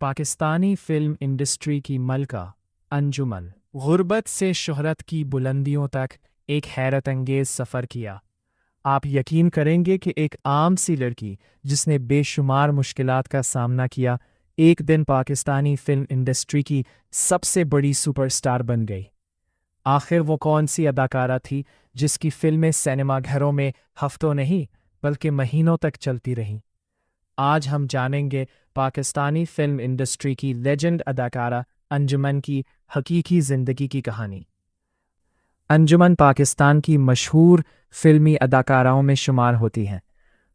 Pakistani film industry की मलका अंजुमन गुर्बत से शोहरत की बुलंदियों तक एक हैरत अंगेज सफ़र किया। आप यकीन करेंगे कि एक आम सी लड़की जिसने बेशुमार मुश्किलात का सामना किया, एक दिन पाकिस्तानी फिल्म इंडस्ट्री की सबसे बड़ी सुपरस्टार बन गई। आखिर वो कौन सी अदाकारा थी जिसकी फिल्में सिनेमा घरों में हफ्तों नहीं बल्कि महीनों तक चलती रहीं? आज हम जानेंगे पाकिस्तानी फिल्म इंडस्ट्री की लेजेंड अदाकारा अंजुमन की हकीकी ज़िंदगी की कहानी। अंजुमन पाकिस्तान की मशहूर फिल्मी अदाकाराओं में शुमार होती हैं।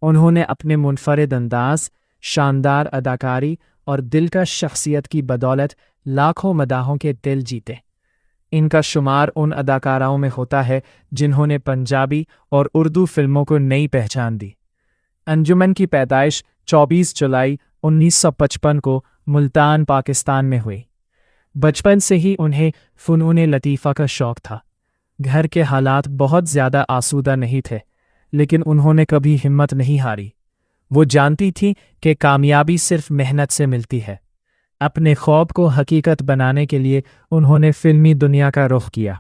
उन्होंने अपने मुनफरिद अंदाज, शानदार अदाकारी और दिलकश शख्सियत की बदौलत लाखों मदाहों के दिल जीते। इनका शुमार उन अदाकाराओं में होता है जिन्होंने पंजाबी और उर्दू फिल्मों को नई पहचान दी। अंजुमन की पैदाइश 24 जुलाई 1955 को मुल्तान, पाकिस्तान में हुई। बचपन से ही उन्हें फ़नून लतीफ़ा का शौक़ था। घर के हालात बहुत ज़्यादा आसूदा नहीं थे, लेकिन उन्होंने कभी हिम्मत नहीं हारी। वो जानती थी कि कामयाबी सिर्फ मेहनत से मिलती है। अपने ख्वाब को हकीकत बनाने के लिए उन्होंने फिल्मी दुनिया का रुख किया।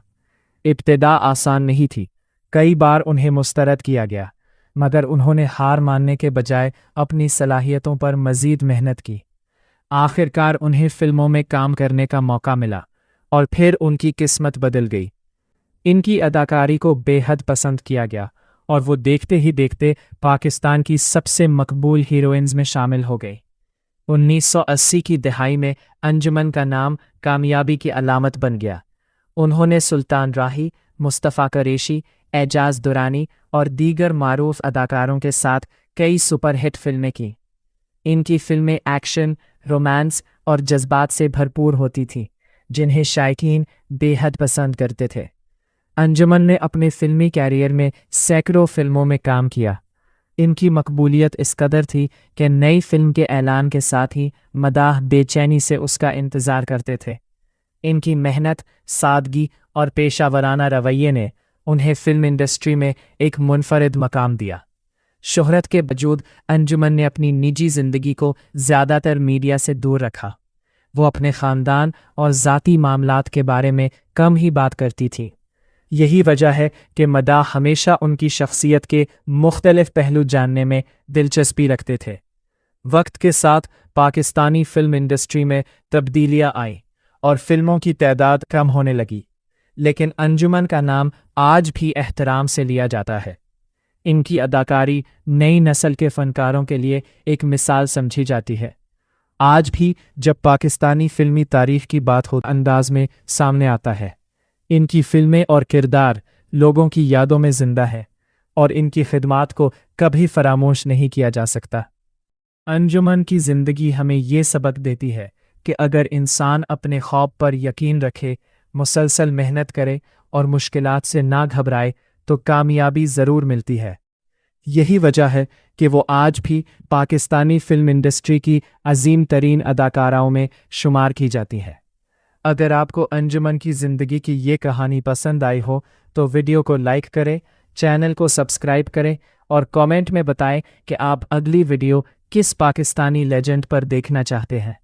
इब्तिदा आसान नहीं थी, कई बार उन्हें मुस्तरद किया गया, मगर उन्होंने हार मानने के बजाय अपनी सलाहियतों पर मज़ीद मेहनत की। आखिरकार उन्हें फ़िल्मों में काम करने का मौका मिला और फिर उनकी किस्मत बदल गई। इनकी अदाकारी को बेहद पसंद किया गया और वो देखते ही देखते पाकिस्तान की सबसे मकबूल हीरोइंस में शामिल हो गई। 1980 की दहाई में अंजुमन का नाम कामयाबी की अलामत बन गया। उन्होंने सुल्तान राही, मुस्तफ़ा कुरैशी, एजाज दुरानी और दीगर मारूफ अदाकारों के साथ कई सुपरहिट फिल्में की। इनकी फिल्में एक्शन, रोमांस और जज्बात से भरपूर होती थीं, जिन्हें शायकीन बेहद पसंद करते थे। अंजुमन ने अपने फिल्मी कैरियर में सैकड़ों फिल्मों में काम किया। इनकी मकबूलियत इस कदर थी कि नई फिल्म के ऐलान के साथ ही मदाह बेचैनी से उसका इंतज़ार करते थे। इनकी मेहनत, सादगी और पेशावराना रवैये ने उन्हें फिल्म इंडस्ट्री में एक मुनफरिद मकाम दिया। शोहरत के बावजूद अंजुमन ने अपनी निजी ज़िंदगी को ज़्यादातर मीडिया से दूर रखा। वो अपने ख़ानदान और ज़ाती मामलात के बारे में कम ही बात करती थी। यही वजह है कि मदाह हमेशा उनकी शख्सियत के मुख्तलिफ पहलू जानने में दिलचस्पी रखते थे। वक्त के साथ पाकिस्तानी फिल्म इंडस्ट्री में तब्दीलियां आईं और फिल्मों की तादाद कम होने लगी, लेकिन अंजुमन का नाम आज भी एहतराम से लिया जाता है। इनकी अदाकारी नई नस्ल के फ़नकारों के लिए एक मिसाल समझी जाती है। आज भी जब पाकिस्तानी फिल्मी तारीख़ की बात हो, अंदाज में सामने आता है। इनकी फिल्में और किरदार लोगों की यादों में ज़िंदा है और इनकी खिदमात को कभी फरामोश नहीं किया जा सकता। अंजुमन की ज़िंदगी हमें ये सबक देती है कि अगर इंसान अपने ख्वाब पर यकीन रखे, मुसलसल मेहनत करे और मुश्किलात से ना घबराए तो कामयाबी ज़रूर मिलती है। यही वजह है कि वो आज भी पाकिस्तानी फिल्म इंडस्ट्री की अजीम तरीन अदाकाराओं में शुमार की जाती है। अगर आपको अंजुमन की ज़िंदगी की ये कहानी पसंद आई हो तो वीडियो को लाइक करें, चैनल को सब्सक्राइब करें और कमेंट में बताएं कि आप अगली वीडियो किस पाकिस्तानी लेजेंड पर देखना चाहते हैं।